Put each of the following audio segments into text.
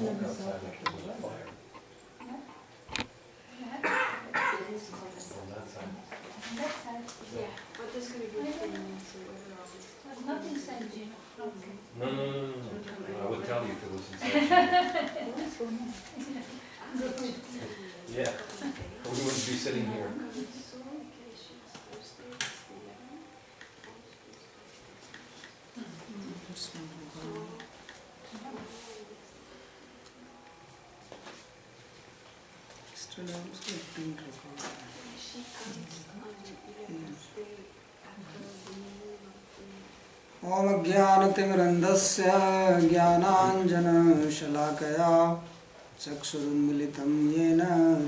smoke outside like there was a fire. On that side. Yeah, but there's going to be a thing, so whether I'll Nothing said, you know. No. I would tell you if it was inside. Yeah. We wouldn't be sitting here. ओम ज्ञानतिमिरन्धस्य ज्ञानाञ्जनशलाकया चक्षुरुन्मिलितं येन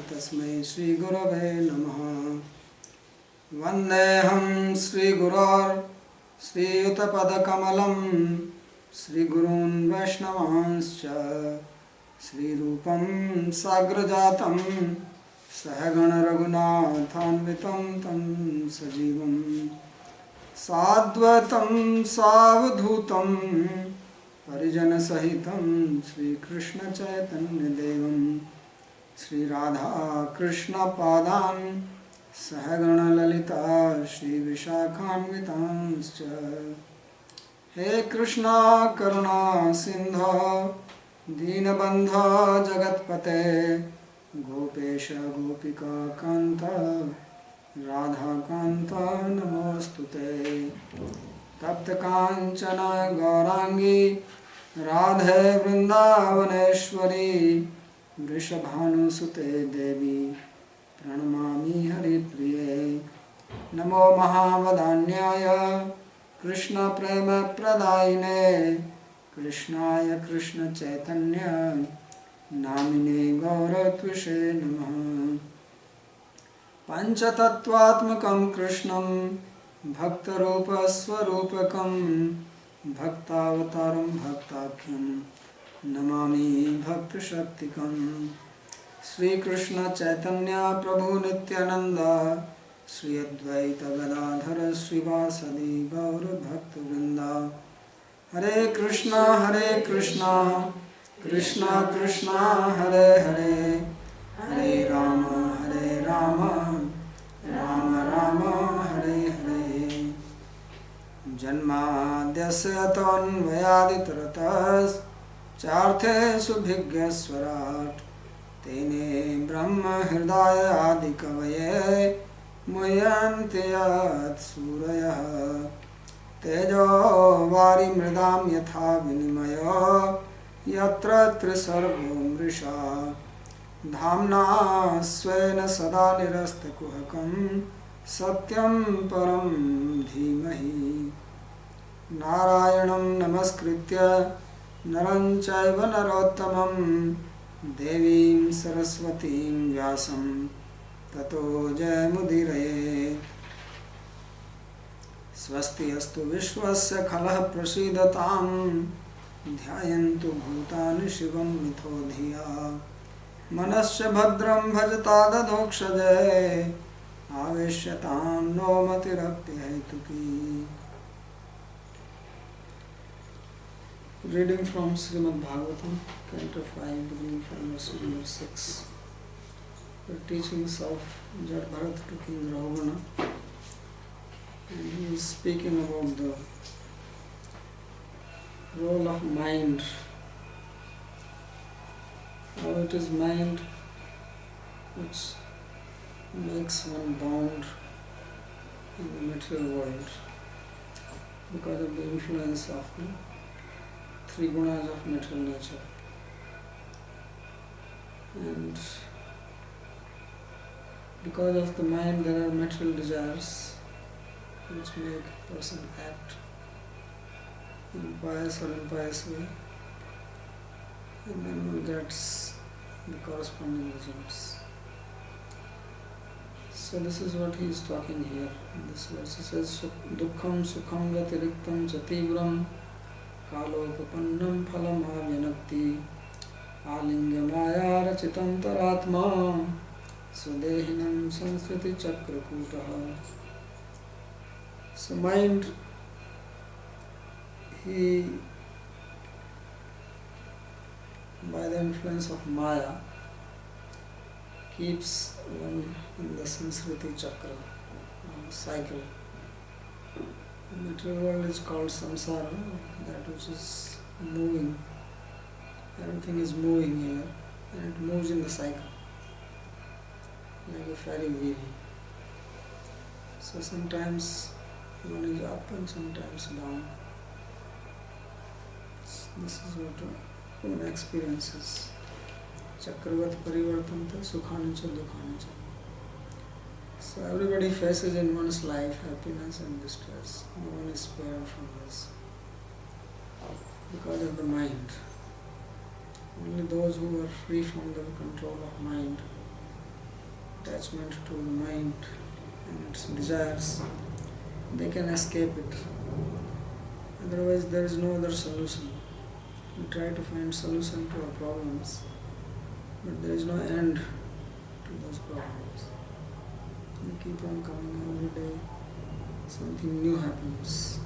तस्मै श्रीगुरवे नमः। वन्देऽहं श्रीयुतपदकमलं श्रीगुरून् वैष्णवांश्च श्रीरूपं साग्रजातं सहगणरघुनाथान्वितं तं सजीवं साद्वैतं सावधूतं परिजनसहितं श्रीकृष्णचैतन्यदेवं श्रीराधाकृष्णपादान् सहगणललिता श्रीविशाखान्वितांश्च। हे कृष्णा करुणा सिन्धो दीनबन्धो जगत्पते गोपेश गोपिका कान्त राधाकान्त नमोऽस्तुते। तप्तकाञ्चन गौराङ्गी राधे वृन्दावनेश्वरी वृषभानुसुते देवी प्रणमामि हरिप्रिये। नमो महावदान्याय कृष्णप्रेमप्रदायिने कृष्णाय कृष्णचैतन्य नामिने गौरत्विषे नमः। पञ्चतत्त्वात्मकं कृष्णं भक्तरूपस्वरूपकं भक्तावतारं भक्ताख्यं नमामि भक्तशक्तिकं। श्रीकृष्ण चैतन्य प्रभु नित्यानंद श्री अद्वैत गदाधर श्रीवासदि गौर भक्तवृंद। हरे कृष्णा कृष्णा कृष्णा हरे हरे हरे राम राम राम हरे हरे। जन्माद्यस्य तोऽन्वयादितरतश्चार्थे भिज्ञस्वराट् तेने ब्रह्म हृदय आदि कवये मुह्यन्ति यत्सूरयः। तेजो वारिमृदां यथा विनिमयो यत्र त्रिसर्गो मृषा धाम्ना स्वेन सदा निरस्तकुहकं सत्यं परं धीमहि। नारायणं नमस्कृत्य नरं चैव नरोत्तमं देवीं सरस्वतीं व्यासं ततो जयमुदीरये। स्वस्ति अस्तु विश्वस्य खलः प्रसीदतां ध्यायन्तु भूतानि शिवं मिथो धिया। मनश्च भद्रं भजता दधोक्षजे आवेश्यतां no मतिरप्यहेतुकी। Reading from Srimad Bhagavatam, Canto 5, beginning from verse number 6. The teachings of Jad Bharat to King Ravana, and he is speaking about the role of mind. How it is mind which makes one bound in the material world because of the influence of the three gunas of material nature. And because of the mind there are material desires which make a person act in pious or impious way, and then one gets the corresponding results. So this is what he is talking here in this verse. He says, Dukkham sukham vatiriktam jativram kalopapannam phalam avyanakti alingya maya rachitantaratma sudehinam sanskriti chakrakutaha. So mind, he by the influence of Maya, keeps one in the Sanskriti chakra, cycle. The material world is called samsara, that which is moving. Everything is moving here, and it moves in the cycle, like a ferry wheel. So sometimes one is up and sometimes down. This is what one experiences. Chakravat parivartanta sukhani cha dukhani cha. So everybody faces in one's life happiness and distress. No one is spared from this because of the mind. Only those who are free from the control of mind, attachment to the mind and its desires, they can escape it. Otherwise there is no other solution. We try to find solution to our problems, but there is no end to those problems. They keep on coming every day. Something new happens.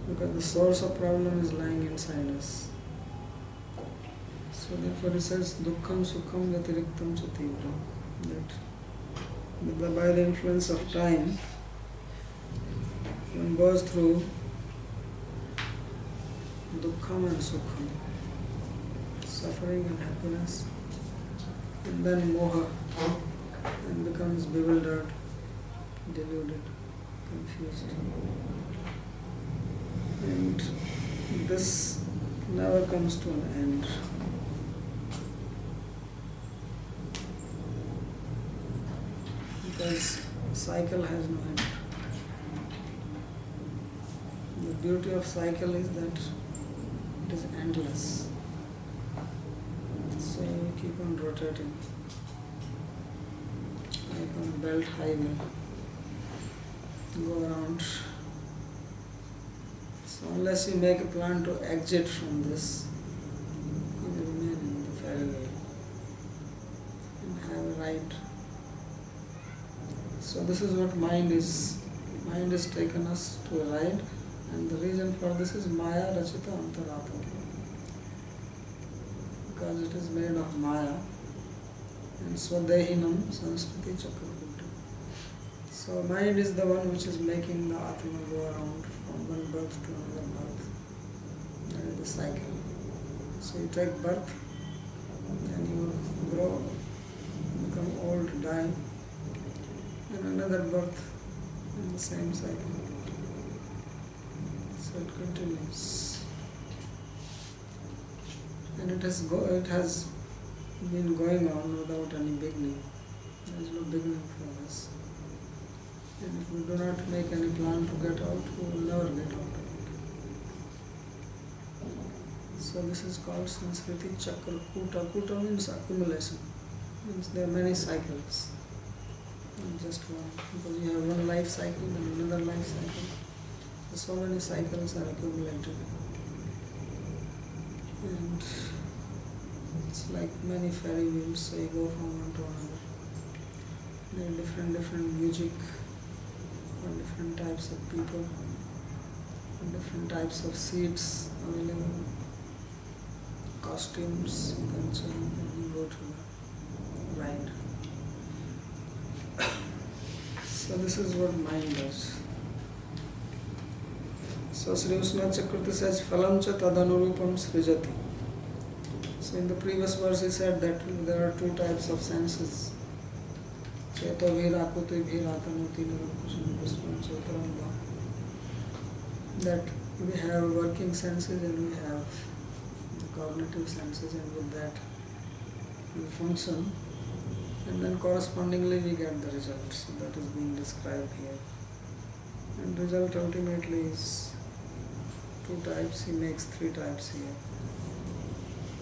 Because the source of problem is lying inside us. So therefore it says dukkham sukham yatiriktam sativram. That by the influence of time, one goes through dukkham and sukham, suffering and happiness, and then moha, and becomes bewildered, deluded, confused. And this never comes to an end. Because cycle has no end. The beauty of cycle is that it is endless. So you keep on rotating like on a belt highway. Go around. So unless you make a plan to exit from this, you will remain in the ferry wheel and have a ride. So this is what mind is. Mind has taken us to a ride, and the reason for this is Maya Rachita Antaratma. Because it is made of Maya, and Swadehinam Sanskriti Chakrakuta. So mind is the one which is making the Atma go around from one birth to another birth. That is the cycle. So you take birth, then you grow, become old, die, and another birth in the same cycle. So it continues. And it has been going on without any beginning. There is no beginning for us. And if we do not make any plan to get out, we will never get out of it. So this is called Sanskriti Chakra Kuta. Kuta means accumulation. Means there are many cycles. Not just one. Because you have one life cycle and another life cycle. So many cycles are accumulated. And it's like many ferry wheels, so you go from one to another. There are different music, for different types of people, and different types of seats available, costumes you can change when you go to the ride. So this is what mind does. So Sri Usna Chakriti says, Phalam cha tadanurupam srijati. So in the previous verse he said that there are two types of senses. Cheto virakuti viratanoti nirakusam puspam chetaramba. That we have working senses and we have the cognitive senses, and with that we function, and then correspondingly we get the result. So that is being described here. And result ultimately is two types, he makes three types here.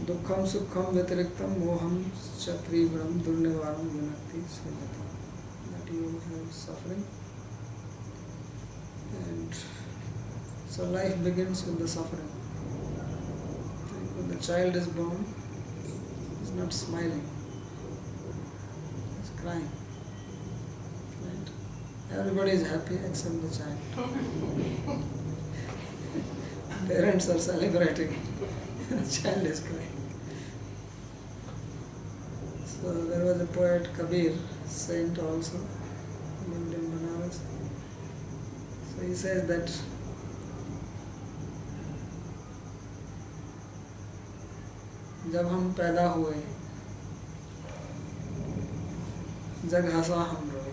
Dukkham sukham vyatiriktam moham chatribram durnivaram vinakti svajati. That you have suffering. And so life begins with the suffering. And when the child is born, he's not smiling, he's crying. Right? Everybody is happy except the child. Parents are celebrating. The child is crying. So there was a poet Kabir, saint also, lived in Banaras. So he says that जब हम पैदा हुए जग हंसा हम रोए.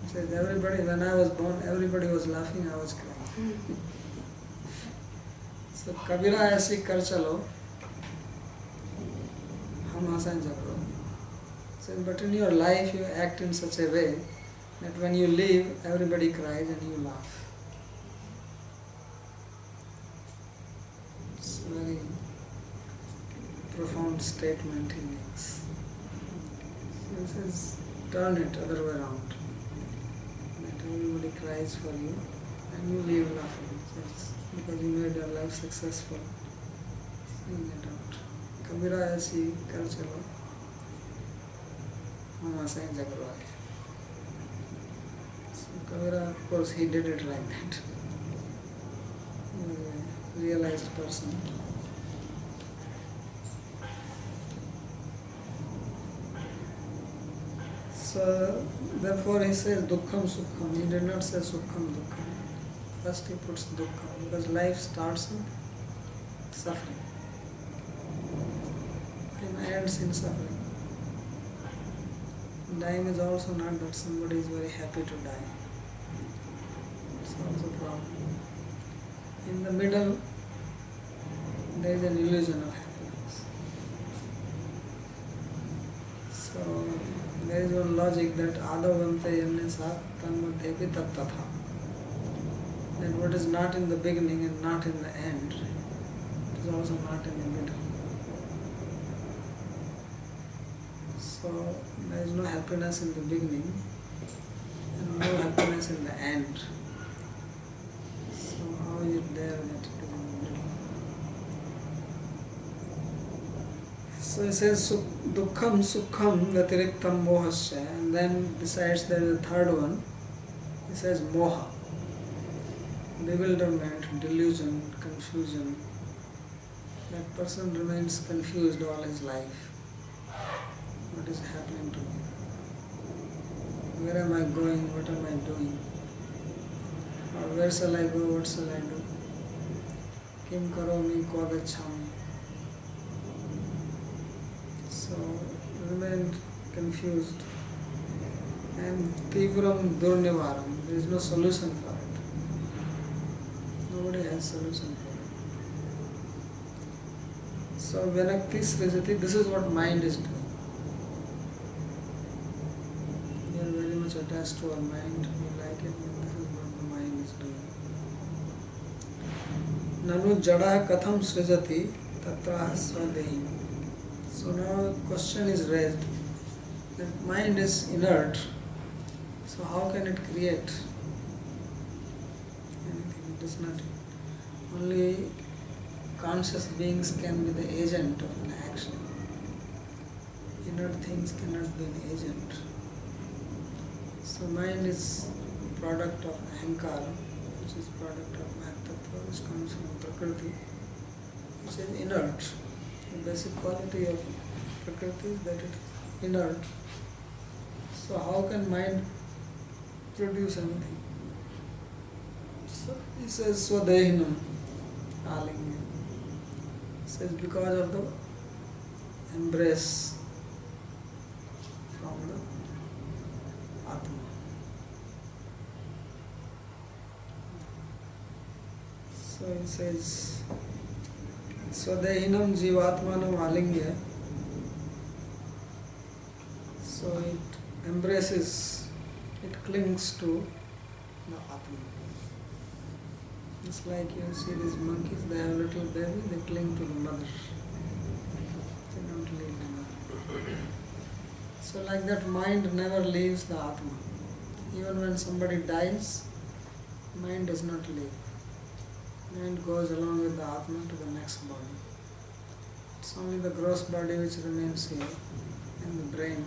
He says everybody, when I was born, everybody was laughing, I was crying. So कबीरा ऐसी कर चलो हम हंसें जब रोए. So, but in your life you act in such a way that when you leave, everybody cries and you laugh. It's a very profound statement he makes. So he says, turn it other way around. That everybody cries for you and you leave laughing. Yes, because you made your life successful. Sing it out. Kabira ऐसी कर चलो हम हंसें जग रोए. So Kabira, of course, he did it like that. He was a realized person. So therefore he says dukkham sukham. He did not say sukham dukkham. First he puts dukkham because life starts with suffering and ends in suffering. Dying is also not that somebody is very happy to die. It's also a problem. In the middle there is an illusion of happiness. So there is one logic that adavante yamne sat tanmadhepi tat tatha. That what is not in the beginning and not in the end is also not in the middle. So there is no happiness in the beginning and no happiness in the end. So how is it there that it is in the middle? So he says dukkham sukham vatiriktam mohasya, and then besides there is a third one. He says moha, bewilderment, delusion, confusion. That person remains confused all his life. What is happening to me? Where am I going? What am I doing? Or where shall I go? What shall I do? Kim karomi ko gacchami. So remain confused. And tivram durnivaram. There is no solution for it. Nobody has solution for it. So Vinakti Srijati, this is what mind is doing. We are very much attached to our mind. We like it, but this is what the mind is doing. Nanu jada katham srijati tatra svadehi. So now a question is raised that mind is inert. So how can it create anything? It is not. Only conscious beings can be the agent of an action. Inert things cannot be an agent. So mind is product of ahankara, which is product of mahatattva, which comes from prakriti, which is inert. The basic quality of prakriti is that it is inert. So how can mind produce anything? So he says swadehinam alingya. He says because of the embrace from the Atma. So he says swadehinam jivatmanam alingya. So it embraces, it clings to the Atma. It's like you see these monkeys, they have a little baby, they cling to the mother. They don't leave the mother. So like that, mind never leaves the Atma. Even when somebody dies, mind does not leave. Mind goes along with the Atma to the next body. It's only the gross body which remains here, and the brain,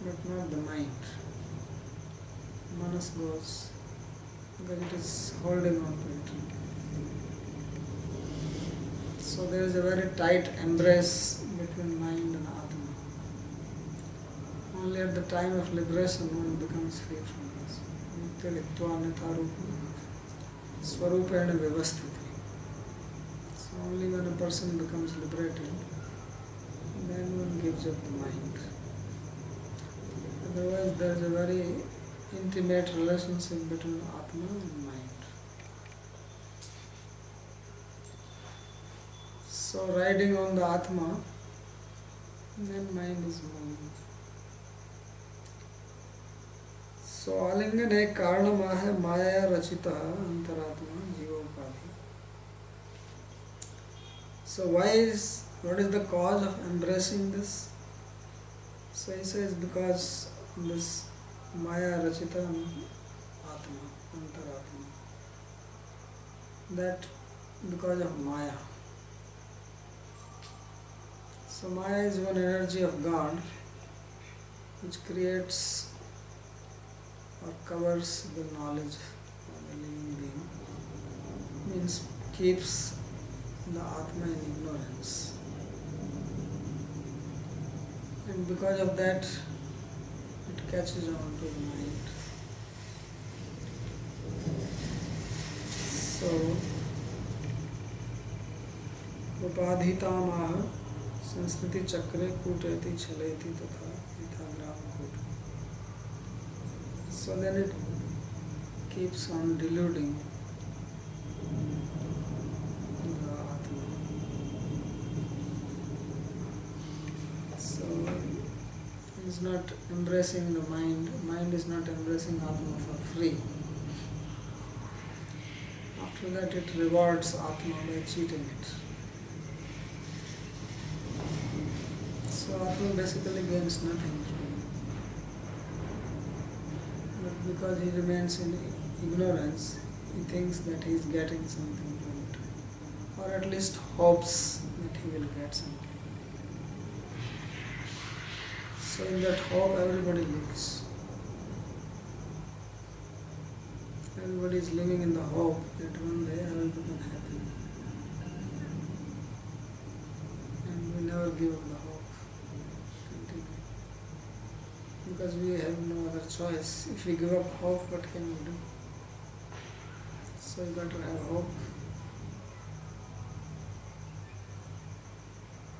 but not the mind. Manas goes because it is holding on to it. So there is a very tight embrace between mind and Atma. Only at the time of liberation one becomes free from this. Nitya-riktva anitharupam swarupena vyavasthiti. So only when a person becomes liberated, then one gives up the mind. Otherwise there is a very intimate relationship between Atma and mind. So riding on the Atma, then mind is moving. So alingane karanam hai maya rachita antaratma jivopadhi. So what is the cause of embracing this? So he says because this maya rachita atma, antaratma. That because of maya. So maya is one energy of God which creates or covers the knowledge of the living being, means keeps the Atma in ignorance. And because of that, it catches on to the mind. So, upadhitamaha संस्कृति चक्रे कूटयति चलयति तथा यथा ग्राम कूट. So then it keeps on deluding the Atma. So it is not embracing the mind is not embracing Atma for free. After that it rewards Atma by cheating it. So Atma basically gains nothing. But because he remains in ignorance, he thinks that he is getting something from it. Or at least hopes that he will get something. So in that hope everybody lives. Everybody is living in the hope that one day I will become happy. And we never give up the hope. Because we have no other choice. If we give up hope, what can we do? So you got to have hope.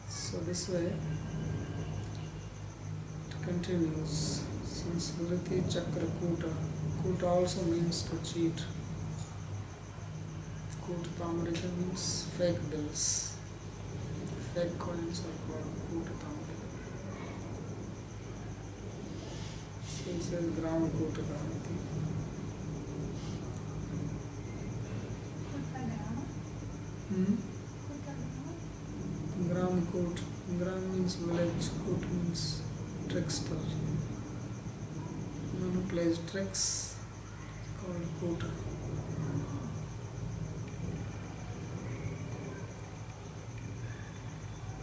So this way it continues. Sanskriti Chakra Kuta. Kuta also means to cheat. Kuta Tamarika means fake bills. Fake coins are called Kuta Tamarika. He says Gram Kuta Tamarika. Gram Kut. Gram means village, Kut means trickster. One who plays tricks called Kuta.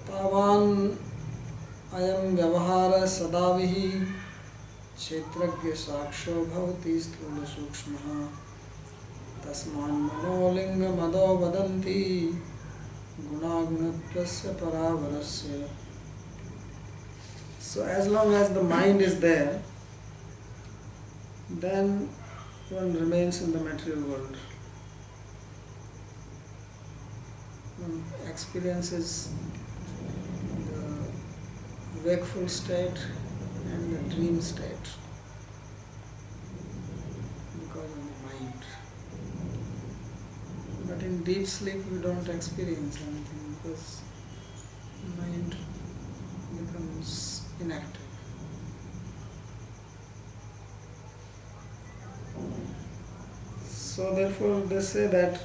Tavan ayam vyavahara sadavihi क्षेत्रज्ञ साक्षो भवति स्थूल सूक्ष्मः तस्मान् मनोलिंग मदो वदन्ति गुणागुणत्वस्य परावरस्य. So as long as the mind is there, then one remains in the material world. One experiences the wakeful state and the dream state because of the mind. But in deep sleep we don't experience anything because the mind becomes inactive. So therefore they say that,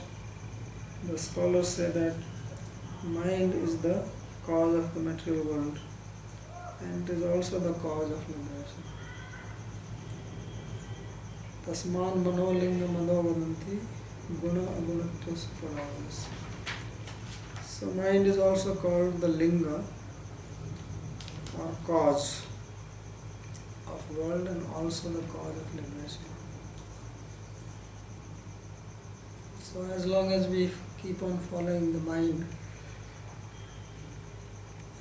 the scholars say that mind is the cause of the material world. And it is also the cause of liberation. Tasman manolinga mado vadanti guna agunatva paravas. So mind is also called the linga or cause of world and also the cause of liberation. So as long as we keep on following the mind,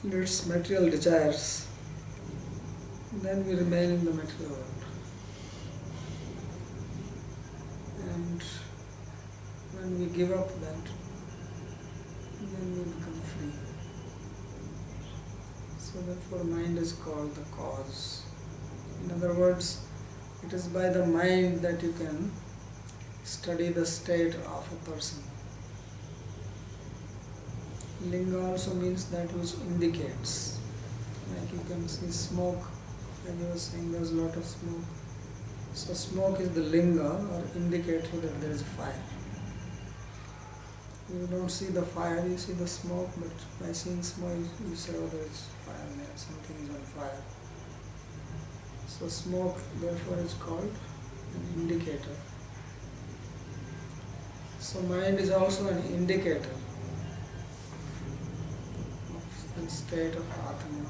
in its material desires, then we remain in the material world. And when we give up that, then we become free. So therefore mind is called the cause. In other words, it is by the mind that you can study the state of a person. Linga also means that which indicates. Like you can see smoke, as you were saying, there is a lot of smoke. So smoke is the linga or indicator that there is fire. You don't see the fire, you see the smoke, but by seeing smoke you say, oh, there is fire there, something is on fire. So smoke therefore is called an indicator. So mind is also an indicator of the state of Atma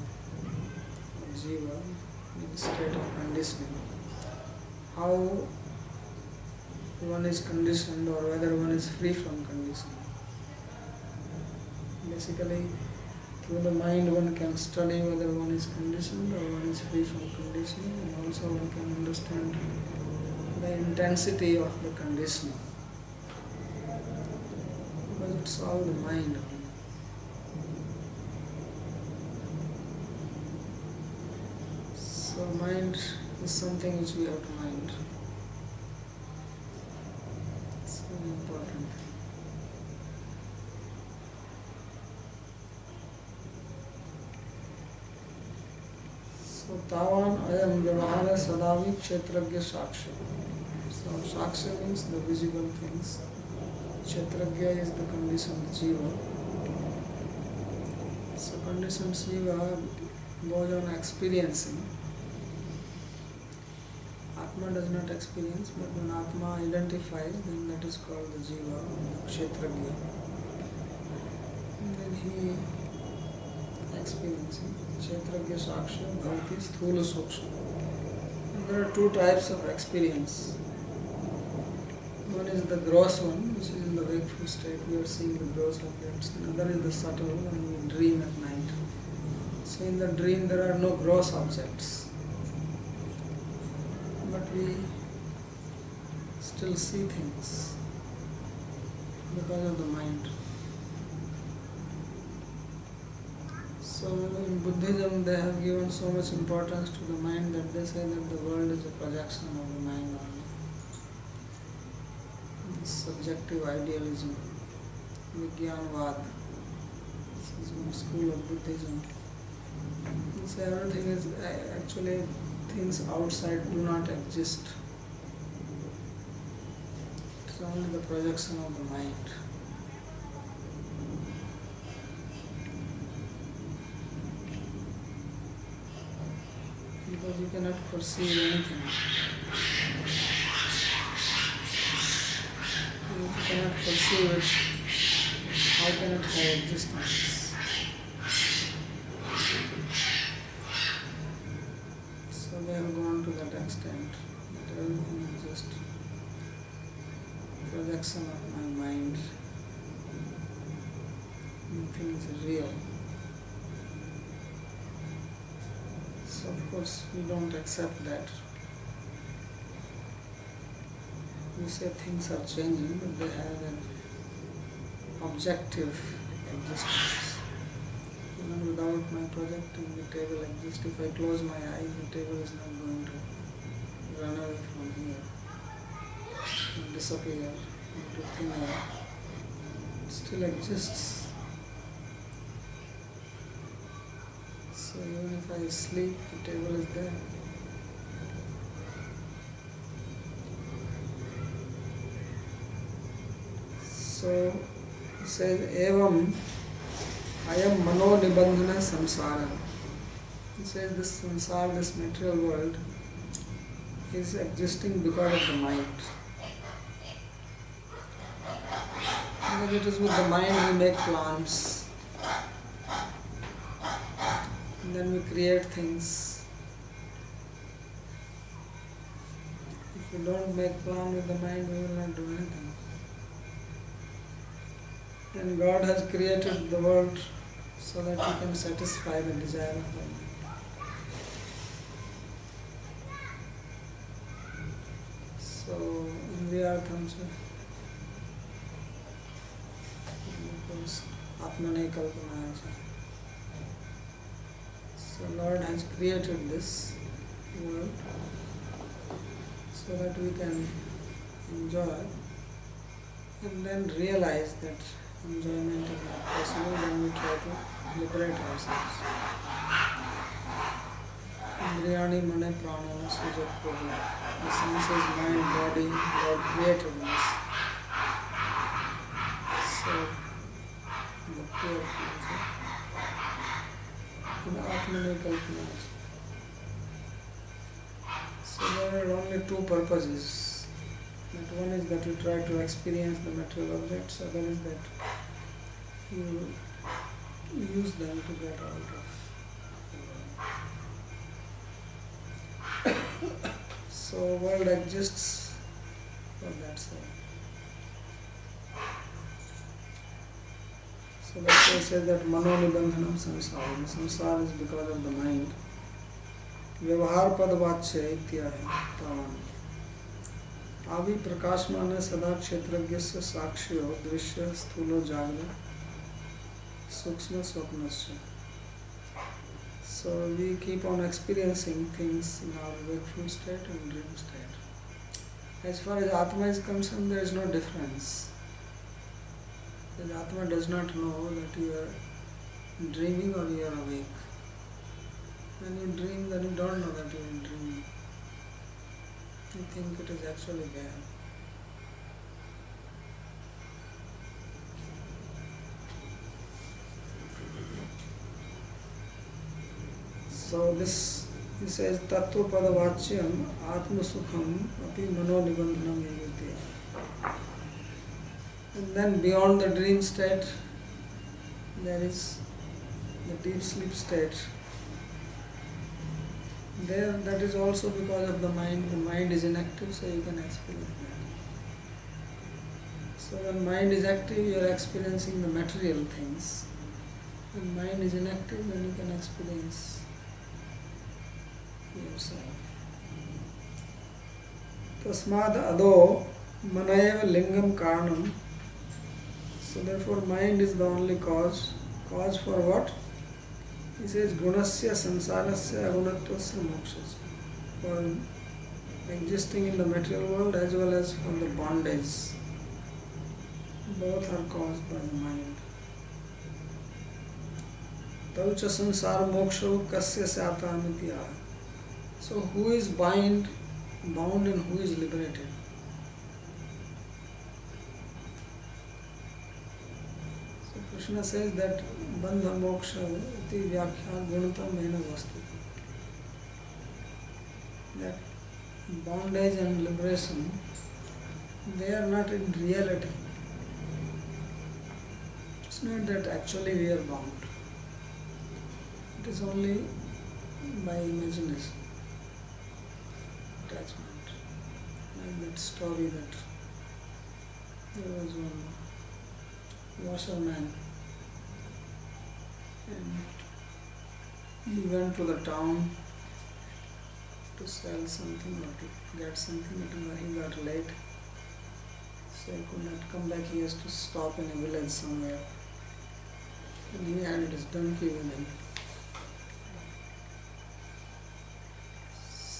or Jiva, the state of conditioning. How one is conditioned or whether one is free from conditioning. Basically, through the mind one can study whether one is conditioned or one is free from conditioning, and also one can understand the intensity of the conditioning. Because it's all the mind. So mind is something which we have to mind. It's very important. So tavan ayam vyavahara sadavi kshetragya saksha. So saksha means the visible things. Kshetragya is the conditioned jiva. So conditioned jiva goes on experiencing. Atma does not experience, but when Atma identifies, then that is called the jiva, the kshetragya. And then he experiencing. Kshetragya saksha, bhavati, sthula suksha. And there are two types of experience. One is the gross one, which is in the wakeful state, we are seeing the gross objects. Another is the subtle, when we dream at night. So in the dream there are no gross objects. But we still see things because of the mind. So in Buddhism they have given so much importance to the mind that they say that the world is a projection of the mind only. This subjective idealism, Vijnanavad, this is one school of Buddhism. They say everything is actually things outside do not exist. It's only the projection of the mind. Because you cannot perceive anything. If you cannot perceive it, how can it have existence? So they have gone to that extent that everything is just projection of my mind. Nothing is real. So of course we don't accept that. We say things are changing, but they have an objective existence. Even without my projecting, the table exists. If I close my eyes, the table is not going to run away from here and disappear into thin air. It still exists. So even if I sleep, the table is there. So it says, Evam ayam mano nibandhana samsara. It says this samsara, this material world, is existing because of the mind. Because it is with the mind we make plans. And then we create things. If we don't make plan with the mind, we will not do anything. And God has created the world so that you can satisfy the desire of the mind. So, Indriyartham se Atmane Kalpanaya cha. So Lord has created this world so that we can enjoy and then realize that enjoyment is not possible when we try to liberate ourselves. Indriyani mane pranana sujat prabhu. The senses, mind, body, Lord created this. So, the pure in Atmane Kalpana. So there are only two purposes. That one is that you try to experience the material objects, other is that you use them to get out of. So world exists for that sake. So that's why I say that mano nibandhanam samsara. The samsara is because of the mind. Vyavahar pad vachya itya hai tavan. Avi prakashmana sada kshetragyasya sakshyo drishya sthulo jagra suksma swapnasya. So we keep on experiencing things in our wakeful state and dream state. As far as Atma is concerned, there is no difference. Because Atma does not know that you are dreaming or you are awake. When you dream, then you don't know that you are dreaming. You think it is actually there. So this, he says, Tattva Padavachyam Atma Sukham Api Mano Nibandhanam Evidya. And then beyond the dream state, there is the deep sleep state. There, that is also because of the mind. The mind is inactive, so you can experience that. So when mind is active, you are experiencing the material things. When mind is inactive, then you can experience yourself. Tasmad ado manayeva lingam karanam. So therefore mind is the only cause. Cause for what? He says gunasya sansarasya agunatvasya mokshasya. For existing in the material world as well as from the bondage. Both are caused by the mind. Taucha sansara moksha kasya sata amitya. So who is bound and who is liberated? So Krishna says that bandha moksha iti vyakhya gunatam mena vastu. That bondage and liberation, they are not in reality. It's not that actually we are bound. It is only by imagination. Attachment. Like that story that there was one washerman and he went to the town to sell something or to get something, but he got late, so he could not come back. He has to stop in a village somewhere, and he had his donkey with him.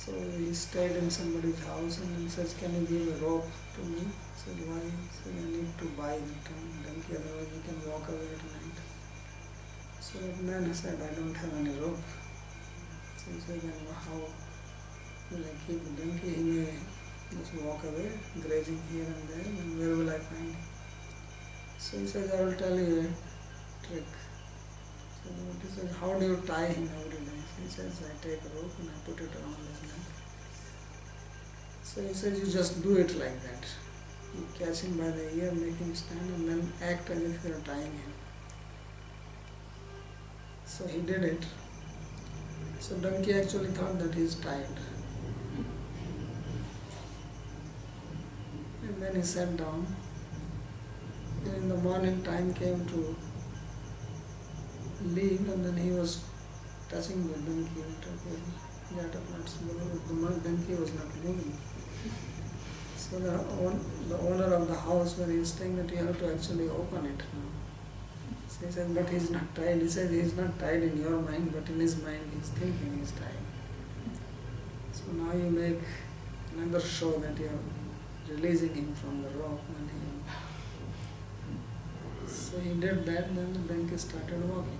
So he stayed in somebody's house and he says, "Can you give a rope to me?" I said, "Why?" He said, "I need to buy the donkey, otherwise you can walk away at night." So that man said, "I don't have any rope." So he said, "Then how will I keep the donkey? He may just walk away, grazing here and there, and where will I find him?" So he says, "I will tell you a trick." So he says, "How do you tie him every day?" He says, "I take a rope and I put it around his neck." So he says, "You just do it like that. You catch him by the ear, make him stand, and then act as if you are tying him." So he did it. So donkey actually thought that he is tied. And then he sat down. And in the morning, time came to leave, and then he was touching the donkey and got up and the donkey was not moving. So the owner of the house where he is staying, that you have to actually open it. So he said, but he's not tied. He said, he's not tied in your mind, but in his mind he's thinking he's tied. So now you make another show that you are releasing him from the rope. So he did that, then the donkey started walking.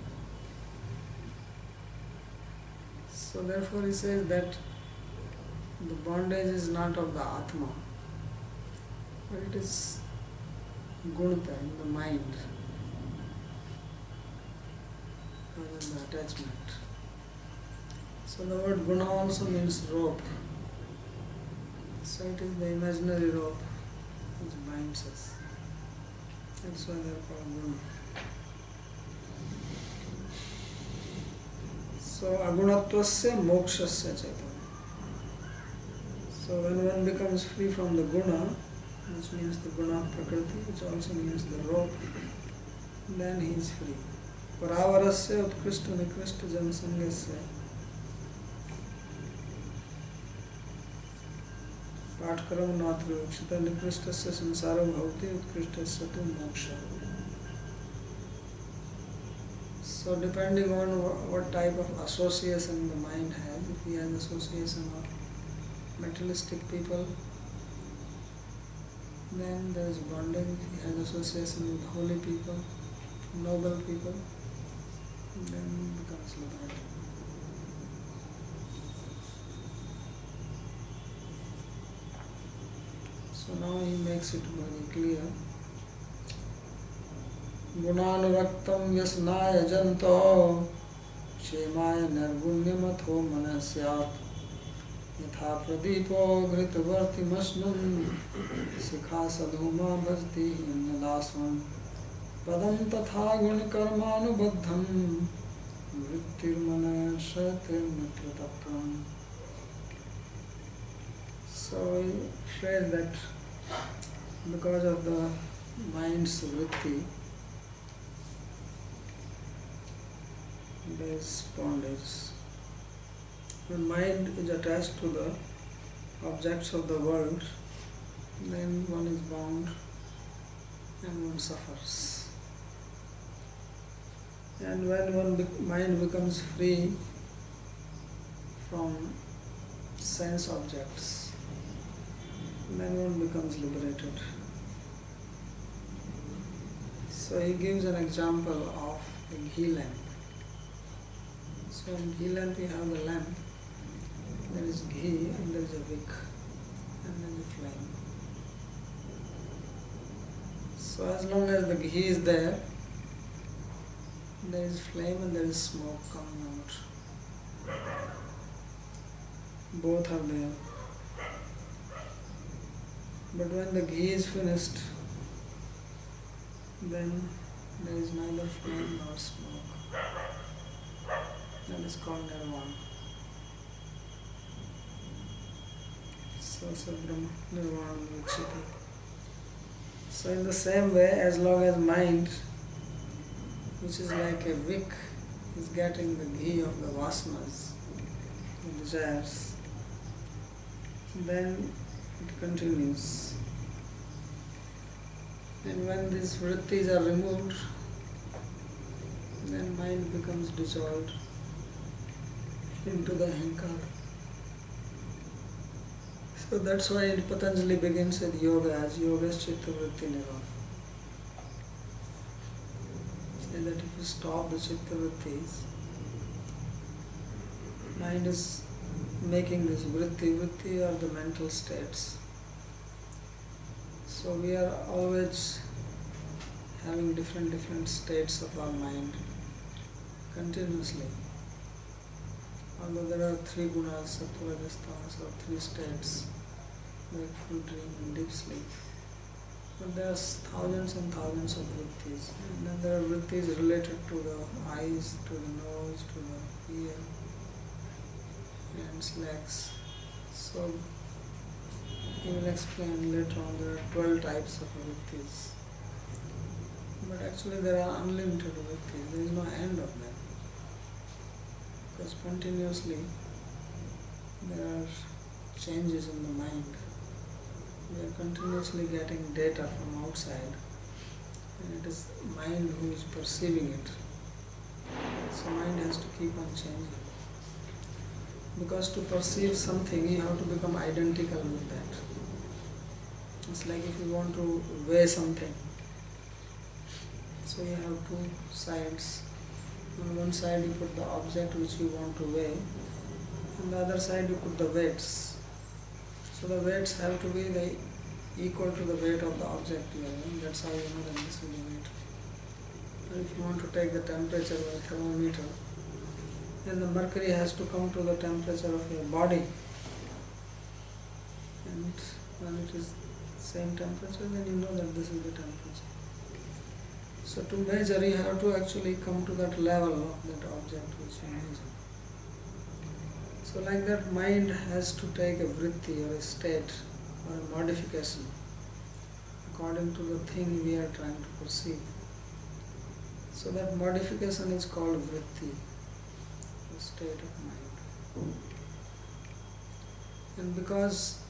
So therefore he says that the bondage is not of the Atma, but it is gunta in the mind, rather than the attachment. So the word guna also means rope. So it is the imaginary rope which binds us. That's why they are called guna. So agunatvasya mokshasya chaitanya. So when one becomes free from the guna, which means the guna prakriti, which also means the rope, then he is free. Paravarasya utkrishta nikrishta janasangasya. Pathkaram natri ukshita nikrishtasya samsara bhavati utkrishtasya tu moksha. So depending on what type of association the mind has, if he has association of materialistic people, then there is bonding. If he has association with holy people, noble people, then he becomes liberated. So now he makes it very clear. Gunanuraktam yasnaya janto Shemaya nirgunyamato manasyat Yatha pradipo gritavarti masnun Sikha sadhuma bhajti yannadasam Padam tatha gunikarmanubadham Vrittirmana shatir mitratatvam. So he says that because of the mind's vritti, there is bondage. When mind is attached to the objects of the world, then one is bound and one suffers. And when mind becomes free from sense objects, then one becomes liberated. So he gives an example of a ghee lamp. So in ghee lamp you have the lamp, there is ghee and there is a wick and there is a flame. So as long as the ghee is there is flame and there is smoke coming out. Both are there. But when the ghee is finished, then there is neither flame nor smoke. That is called nirvana. So nirvana vichiti. So in the same way, as long as mind, which is like a wick, is getting the ghee of the vasanas, the desires, then it continues. And when these vrittis are removed, then mind becomes dissolved into the ahankara. So that's why Patanjali begins with yoga as yogas chitta vritti nirvana. Say that if you stop the chitta vrittis, mind is making this vritti are the mental states. So we are always having different states of our mind continuously. Although there are three gunas, sattva, rajas, tamas, or three states, wakeful, dream and deep sleep. But there are thousands and thousands of vrittis. And then there are vrittis related to the eyes, to the nose, to the ear, hands, legs. So he will explain later on there are 12 types of vrittis. But actually there are unlimited vrittis, there is no end of them. Because continuously there are changes in the mind. We are continuously getting data from outside, and it is mind who is perceiving it. So mind has to keep on changing. Because to perceive something, you have to become identical with that. It's like if you want to weigh something. So you have two sides. On one side you put the object which you want to weigh. On the other side you put the weights. So the weights have to be equal to the weight of the object you are weighing. That's how you know that this is the weight. And if you want to take the temperature by thermometer, then the mercury has to come to the temperature of your body. And when it is same temperature, then you know that this is the temperature. So to measure, you have to actually come to that level of that object which you measure. So like that, mind has to take a vritti or a state or a modification according to the thing we are trying to perceive. So that modification is called vritti, the state of mind. And because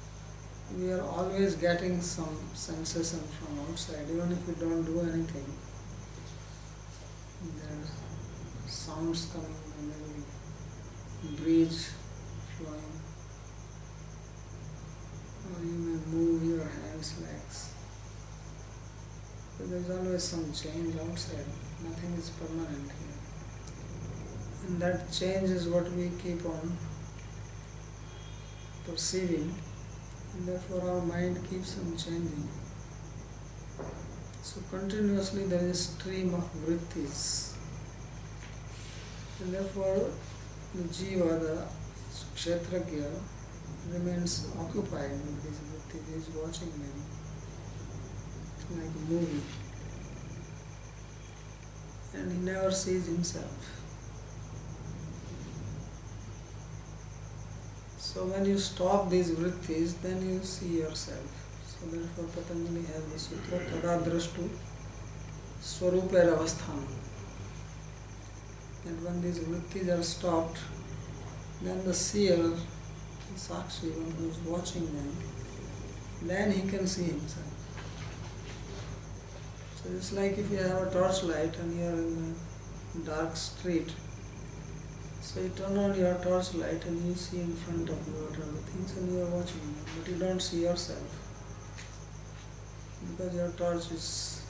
we are always getting some sensation from outside, even if we don't do anything, there are sounds coming and maybe breeze flowing, or you may move your hands, legs. But there is always some change outside. Nothing is permanent here. And that change is what we keep on perceiving, and therefore our mind keeps on changing. So continuously there is a stream of vrittis, and therefore the jiva, the kshetragya, remains occupied with these vrittis. He is watching them like a movie, and he never sees himself. So when you stop these vrittis, then you see yourself. So therefore Patanjali has the sutra, tada drashtu swarupera avasthanam. And when these vrittis are stopped, then the seer, the sakshi, one who is watching them, then he can see himself. So it's like if you have a torchlight and you are in a dark street. So you turn on your torchlight and you see in front of you what are the things, and you are watching them, but you don't see yourself because your torch is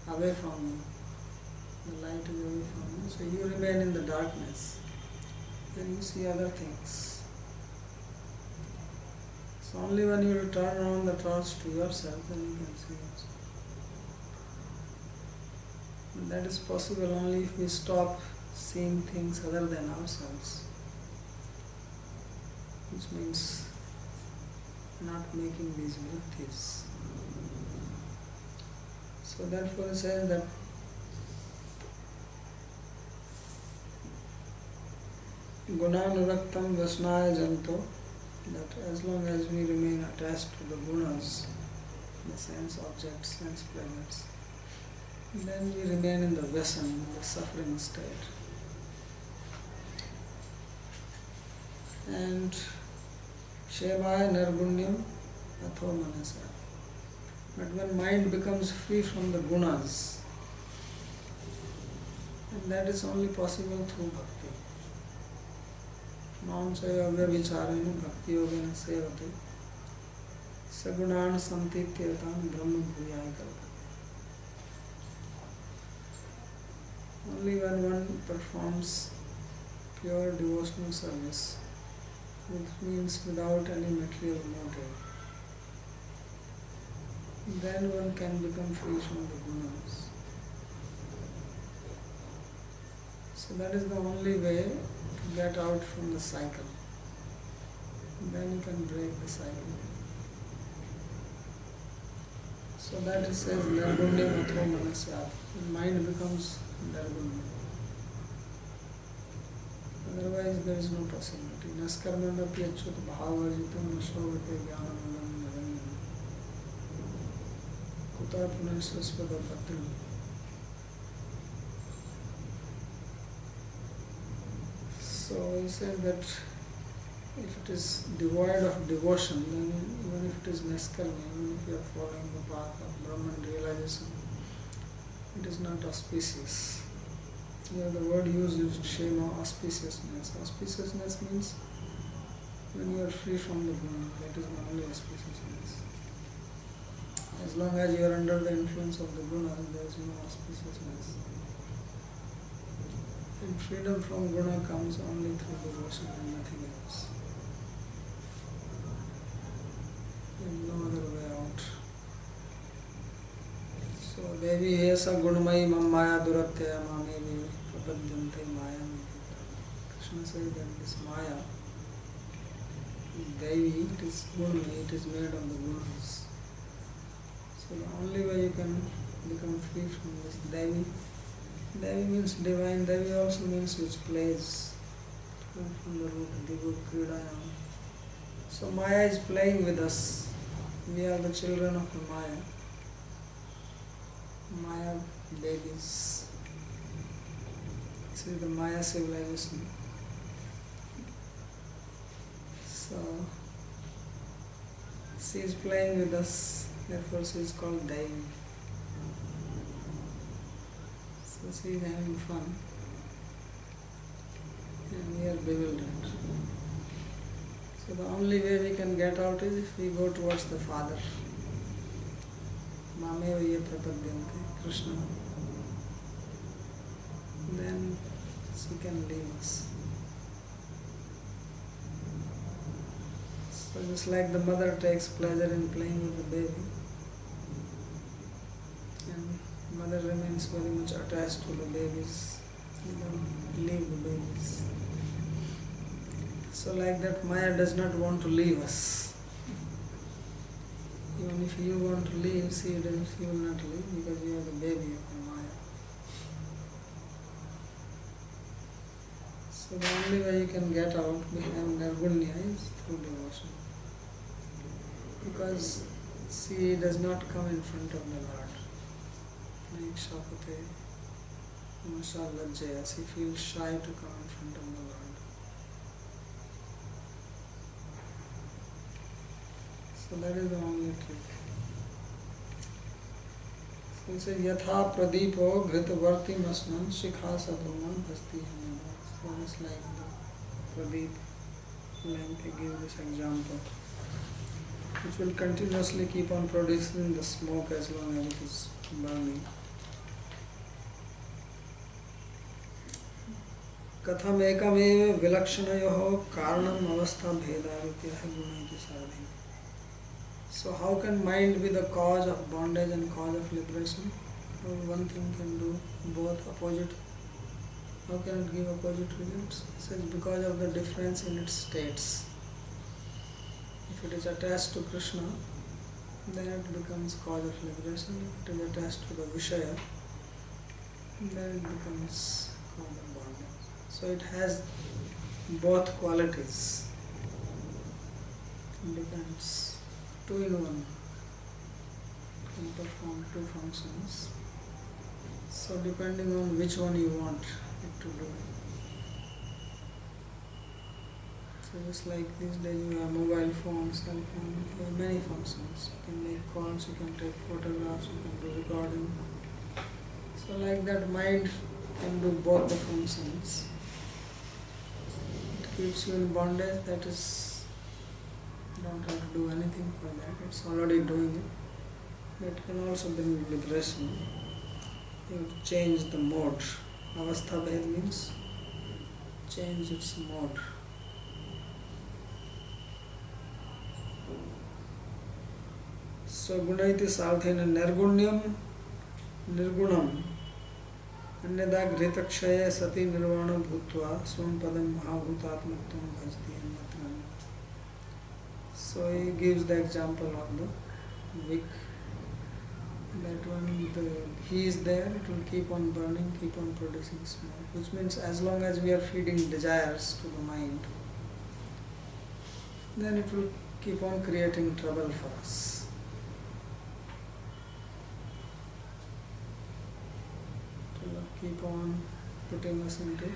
away from you. The light is away from you, so you remain in the darkness and you see other things. So only when you turn on the torch to yourself, then you can see yourself. And that is possible only if we stop seeing things other than ourselves, which means not making these vrittis. So therefore it says that gunanuraktam vasnaya janto, that as long as we remain attached to the gunas, the sense objects, sense pleasures, then we remain in the vasan, in the suffering state. And Shevaya Nirgunyam Atho Manasa. But when mind becomes free from the gunas, and that is only possible through bhakti. Mam Sayavya Vicharena Bhakti Yogena Sevate Sagunan Santityatam Brahma Bhuyai Kalpate. Only when one performs pure devotional service, which means without any material motive, then one can become free from the gunas. So that is the only way to get out from the cycle. Then you can break the cycle. So that it says Nirgunya Matho Manasyat. The mind becomes Nirgunya. Otherwise there is no possibility. Naskarmanapi achyut bhavajitam nashovate jnanamagam niranyam. Sutta Punasaspada Patram. So he said that if it is devoid of devotion, then even if it is neskarma, even if you are following the path of Brahman realization, it is not auspicious. Here the word used is shema, auspiciousness. Auspiciousness means when you are free from the guna, that is the only auspiciousness. As long as you are under the influence of the guna, there is no auspiciousness. And freedom from guna comes only through devotion and nothing else. There is no other way out. So, Devi Hesa Gunmai Mamaya Duratyaya Mamevi Prapadyante Maya Miti. Krishna says that this Maya, Devi, it is Gunmai, it is made of the gunas. So the only way you can become free from this Devi, Devi means divine, Devi also means which plays, from the root Divu Kridayam. So Maya is playing with us. We are the children of the Maya. Maya babies. This is the Maya civilization. So she is playing with us, therefore she is called Devi. So she is having fun and we are bewildered. So the only way we can get out is if we go towards the Father. Mameva ye prapadyante, Krishna. Then she can leave us. So just like the mother takes pleasure in playing with the baby, and mother remains very much attached to the babies, you don't leave the babies. So like that, Maya does not want to leave us. Even if you want to leave, she will not leave because you are the baby of the Maya. So the only way you can get out behind Nirgunya is through devotion. Because she does not come in front of the Lord. Like Shapate, Mashalajaya, she feels shy to come in front of the Lord. So that is the only trick. So he says, Yatha Pradipo Ghritavarti Masnan Shikha Sadhuma Bhasti Hamana. So it's like the Pradeep lamp, he gives this example, which will continuously keep on producing the smoke as long as it is burning. Katham ekam vilakshanayoho karanam avastha bhedarityaha gunati sadhina. So how can mind be the cause of bondage and cause of liberation? Or one thing can do both opposite. How can it give opposite results? It says because of the difference in its states. If it is attached to Krishna, then it becomes cause of liberation. If it is attached to the Vishaya, then it becomes cause of bondage. So it has both qualities. It depends. Two in one. Can perform two functions. So depending on which one you want it to do. So just like these days you have mobile phone, cell phone, you have many functions. You can make calls, you can take photographs, you can do recording. So like that, mind can do both the functions. It keeps you in bondage, that is, you don't have to do anything for that, it's already doing it. It can also bring liberation. You have to change the mode. Avastha Bhed means change its mode. So Gunaiti Sadhena Nirgunyam Nirgunam Anyada Gritakshaye Sati Nirvana Bhutva Swam Padam Mahabhutatmatvam Bhajti Matram. So he gives the example of the wick, that when the he is there, it will keep on burning, keep on producing smoke, which means as long as we are feeding desires to the mind, then it will keep on creating trouble for us. keep on putting us into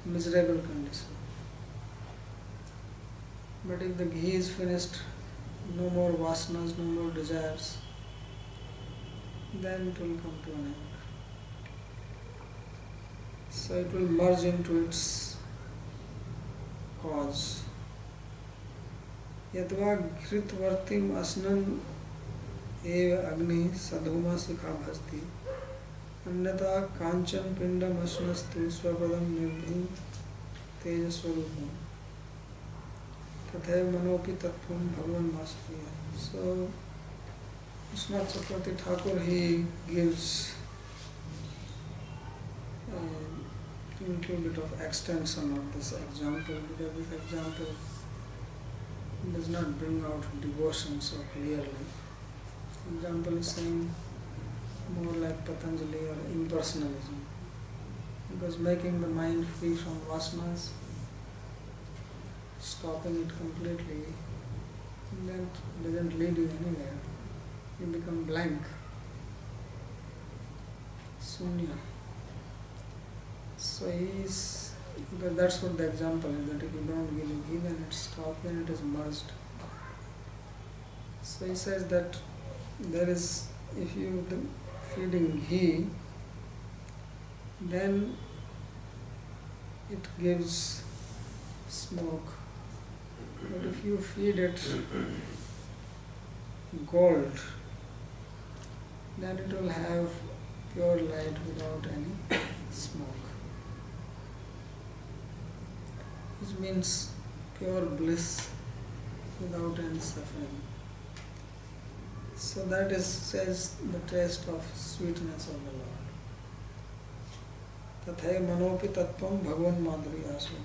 miserable condition. But if the ghee is finished, no more vasanas, no more desires, then it will come to an end. So it will merge into its cause. Yatva ghritvartim asnam eva agni sadhuma sikha bhasti अन्यथा कांचन पिंडम अश्नस्तु स्वपदम निर्भृ तेजस्वरूपम तथैव मनोपि तत्त्वं भगवान मास्त्रिय. So Srimad Chakravarti Thakur, he gives a little bit of extension of this example, because this example does not bring out devotion so clearly. Example is saying more like Patanjali or impersonalism, because making the mind free from vasanas, stopping it completely, that doesn't lead you anywhere. You become blank, sunya. So because that's what the example is, that if you don't give a ghee, then it stops, then it is merged. So he says that there is, if you feeding ghee, then it gives smoke. But if you feed it gold, then it will have pure light without any smoke. Which means pure bliss without any suffering. So that is, says, the taste of sweetness of the Lord. Tathai manopi tattvam bhagavan madhuryasu.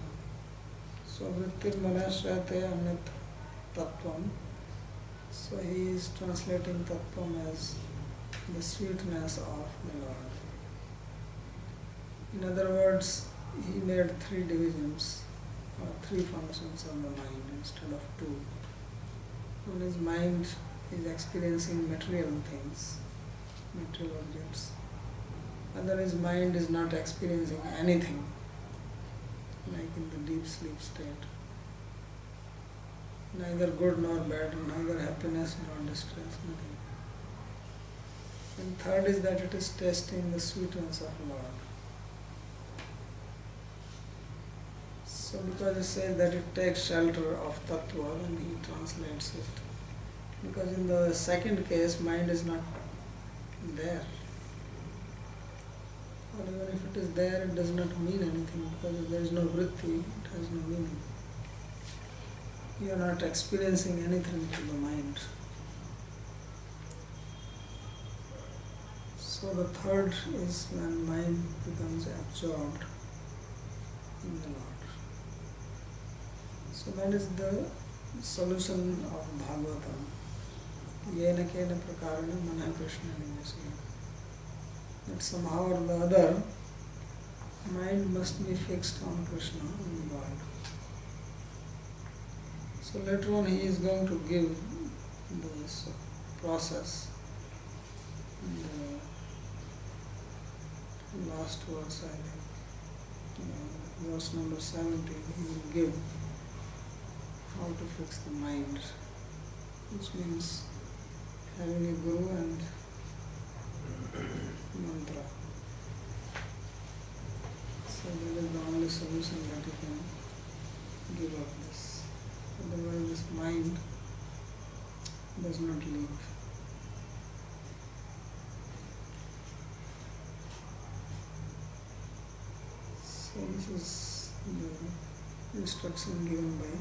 So vrittir manashrayate anyat tattvam. So he is translating tattvam as the sweetness of the Lord. In other words, he made three divisions or three functions of the mind instead of two. One is mind is experiencing material things, material objects. Other is mind is not experiencing anything, like in the deep sleep state. Neither good nor bad, neither happiness nor distress, nothing. And third is that it is tasting the sweetness of Lord. So because it says that it takes shelter of tattva, then he translates it. Because in the second case, mind is not there. Or even if it is there, it does not mean anything, because if there is no vritti, it has no meaning. You are not experiencing anything to the mind. So the third is when mind becomes absorbed in the Lord. So that is the solution of Bhagavatam. Yena kena prakarana manah Krishna nivasya. That somehow or the other, mind must be fixed on Krishna, on God. So later on he is going to give this process. In the last verse, I think, verse number 70, he will give how to fix the mind, which means having a guru and mantra. So that is the only solution that you can give up this. Otherwise this mind does not leave. So this is the instruction given by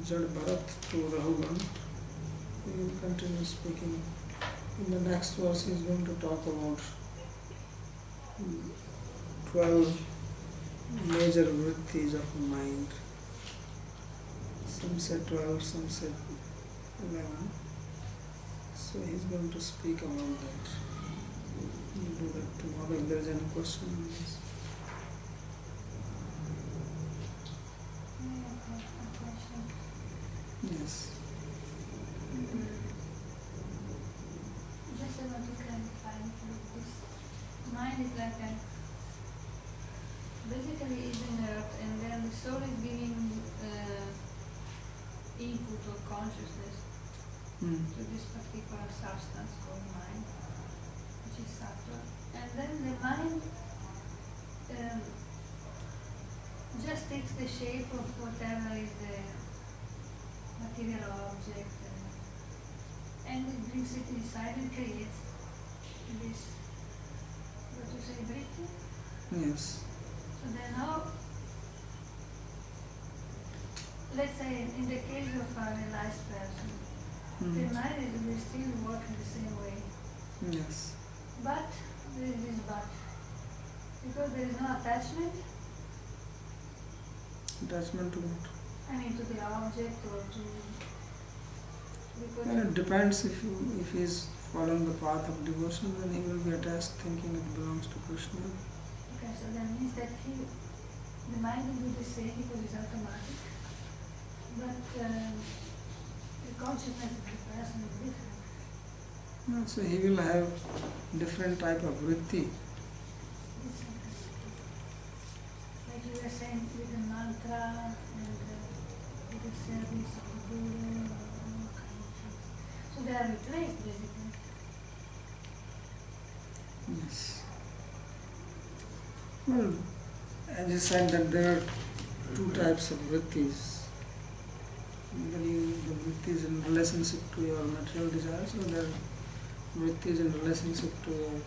Jad Bharat to Rahugan. He will continue speaking. In the next verse he is going to talk about 12 major vrittis of the mind. Some say 12, some say 11. So he is going to speak about that. We will do that tomorrow if there is any question on this. Yes. Just I want to clarify this. basically is inert, and then the soul is giving input or consciousness to this particular substance called mind, which is sattva. And then the mind just takes the shape of whatever is the material object, and it brings it inside and creates this, what you say, vritti? Yes. So then now, let's say in the case of a realized person, the mind will still work in the same way. Yes. But, there is this but. Because there is no attachment, Attachment to what? I mean to the object or to... Because Well, it depends. If he is following the path of devotion, then he will be attached thinking it belongs to Krishna. okay, so that means that the mind will do the same because it's automatic. But the consciousness of the person is different. So he will have different type of vritti. Like you were saying with the mantra and with the service of the Guru or all kind of things. So they are replaced basically. Yes. Well, as you said that there are two types of vrittis. Either the vrittis in relationship to your material desires, or there are vrittis in relationship to your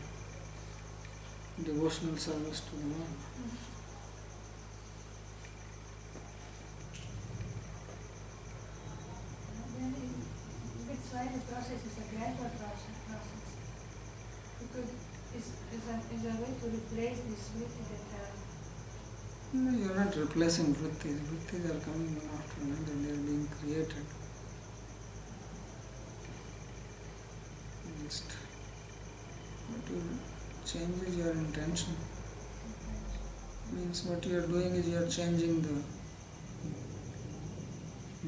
devotional service to the Lord. Then that's why the process is a gradual process. Because it's a way to replace this vritti that No, you are not replacing vrittis. Vrittis are coming one after another. They are being created. Just what you change is your intention. Means what you are doing is you are changing the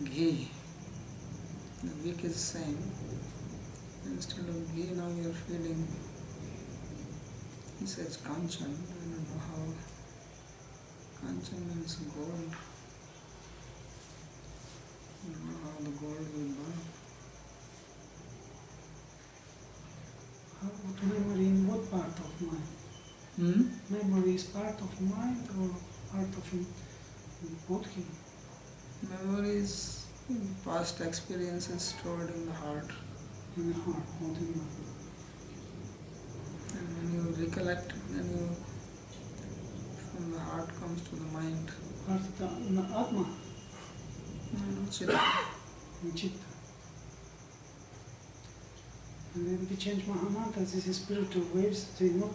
ghee. The wick is same. Instead of ghee, now you are feeding. He says kanchan. I don't know how. Kanchan means gold. I don't know how the gold will burn. What memory in what part of mind? Memory is part of mind or part of body? Memory is past experiences stored in the heart. In the heart, not in mind. And when you recollect, then you, from the heart comes to the mind. Heart in the Atma, Chitta. in Chitta. And when we change Mahamantras, these spiritual waves, they not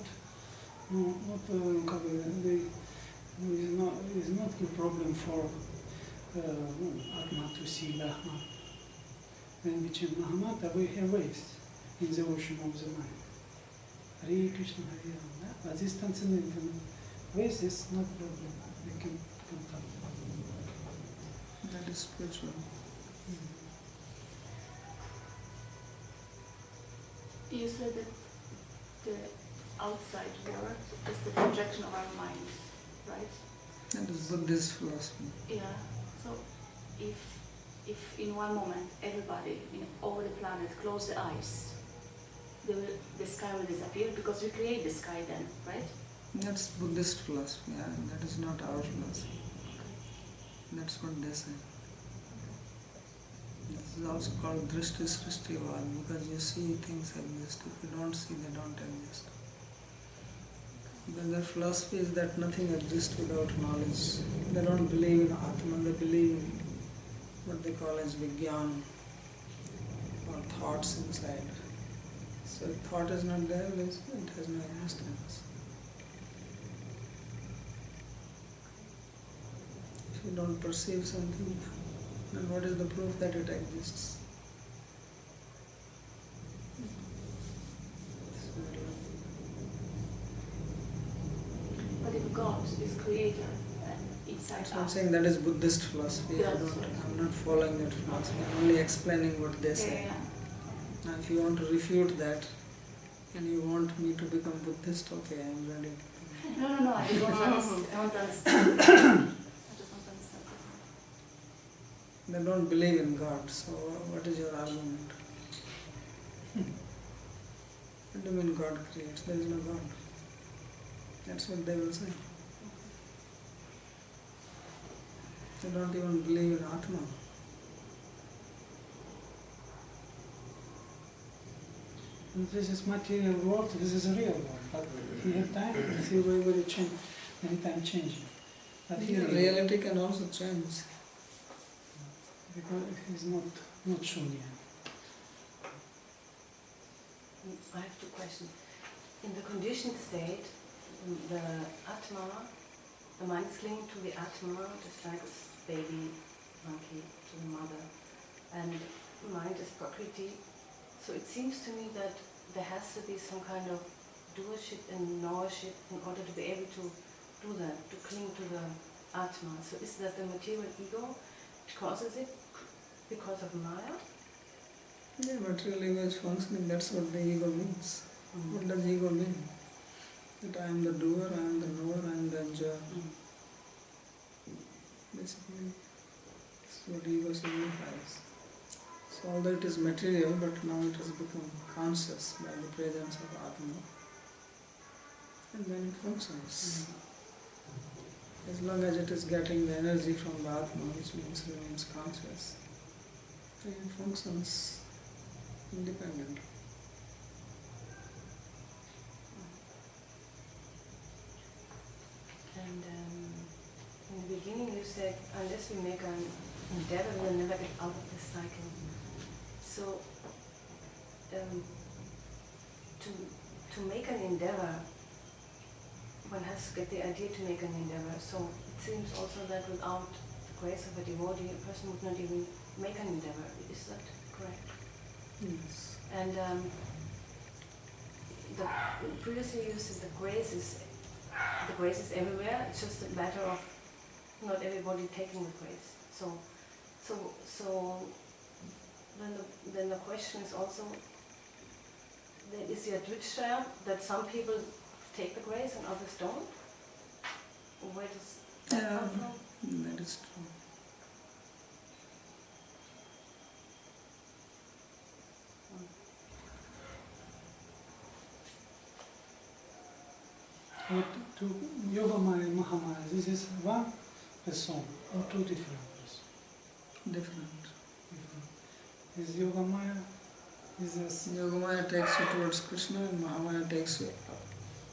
is not a problem for Atma to see Brahma. When we change Mahamantra, we have waves in the ocean of the mind. Hare Krishna, Hare Rama. But this transcendental waves is not problem. We can contact. That is spiritual. You said that the outside world is the projection of our minds, right? That is Buddhist philosophy. Yeah. So if in one moment everybody in over the planet close the eyes, the sky will disappear because we create the sky then, right? That's Buddhist philosophy, yeah, and that is not our philosophy. That's what they say. This is also called Drishti Srishtivad, because you see things exist. If you don't see, they don't exist. Then their philosophy is that nothing exists without knowledge. They don't believe in Atman, they believe in what they call as Vijnana, or thoughts inside. So if thought is not there, it has no existence. If you don't perceive something, then what is the proof that it exists? But if God is creator and inside So I'm us, saying that is Buddhist philosophy. Yeah, I'm not following that philosophy. I'm only explaining what they say. yeah. Now if you want to refute that and you want me to become Buddhist, okay, I'm ready to become No, I just want to understand. I want to understand. I just want to understand. They don't believe in God, so what is your argument? What do you mean God creates? There is no God. That's what they will say. They don't even believe in Atma. And this is material world, this is a real world, but he had time, it's very change, anytime changing. But here Reality can also change. because he's not shunya. I have two questions. In the conditioned state, the Atma, the mind is linked to the Atma, just like a baby monkey to the mother. And mind is Prakriti. So it seems to me that there has to be some kind of doership and knowership in order to be able to do that, to cling to the Atma. So is that the material ego which causes it because of Maya? Yeah, material ego is functioning, that's what the ego means. What does ego mean? That I am the doer, I am the knower, I am the enjoyer. Basically, that's what ego signifies. So although it is material, but now it has become conscious by the presence of Atma. And then it functions. As long as it is getting the energy from the Atma, which means it remains conscious, then it functions independently. And in the beginning you said, unless we make an endeavor, we will never get out of this cycle. So, to make an endeavor, one has to get the idea to make an endeavor. So it seems also that without the grace of a devotee, a person would not even make an endeavor. Is that correct? Yes. And previously you said the grace is everywhere. It's just a matter of not everybody taking the grace. So then the question is also, is there a Dvijaya that some people take the grace and others don't? Or where does that come from? That is true. To Yoga Maya and Mahamaya, this is one person or two different persons? Different. Is Yoga Maya, is this... Yogamaya takes you towards Krishna and Mahamaya takes you up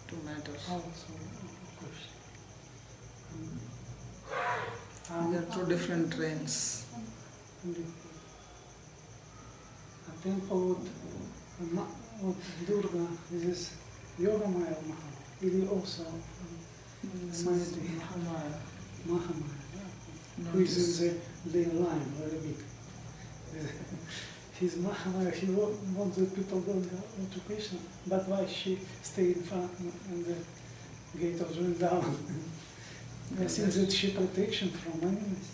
to matter. Oh, so, of course. They are two different trains. A temple with Durga, this is Yoga Maya or Mahamaya. It is also Mahamaya. Mahamaya, who is in the line very big. He's Mahamaya, he wants the people go to Krishna, but why she stay in front in the gate of Vrindavan? I think that she protection from enemies.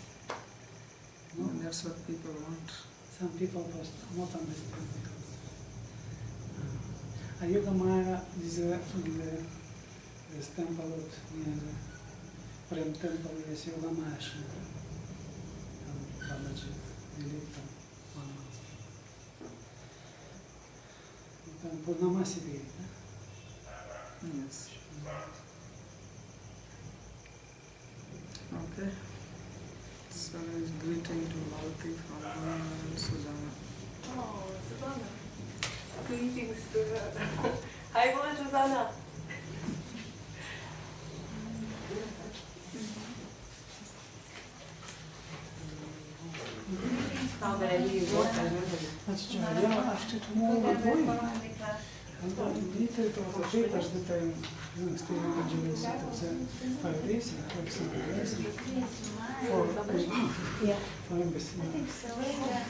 No? That's what people want. Some people must not understand because Yoga Maya is this temple near the Prem temple is Yoga Maya Shankar. Babaji, they lived там 1 month. Там Purnamasi Devi, Yes. Okay. So is greeting to Malati from Mona and Susanna. Oh, Susanna. Greetings to her. Hi, Mona Susanna. Now that I hear your voice, I remember you. Значи, я after tomorrow we're going. And later to the papers that I'm staying in university, it's 5 days, and 7 days, for embassy. I think so, yeah.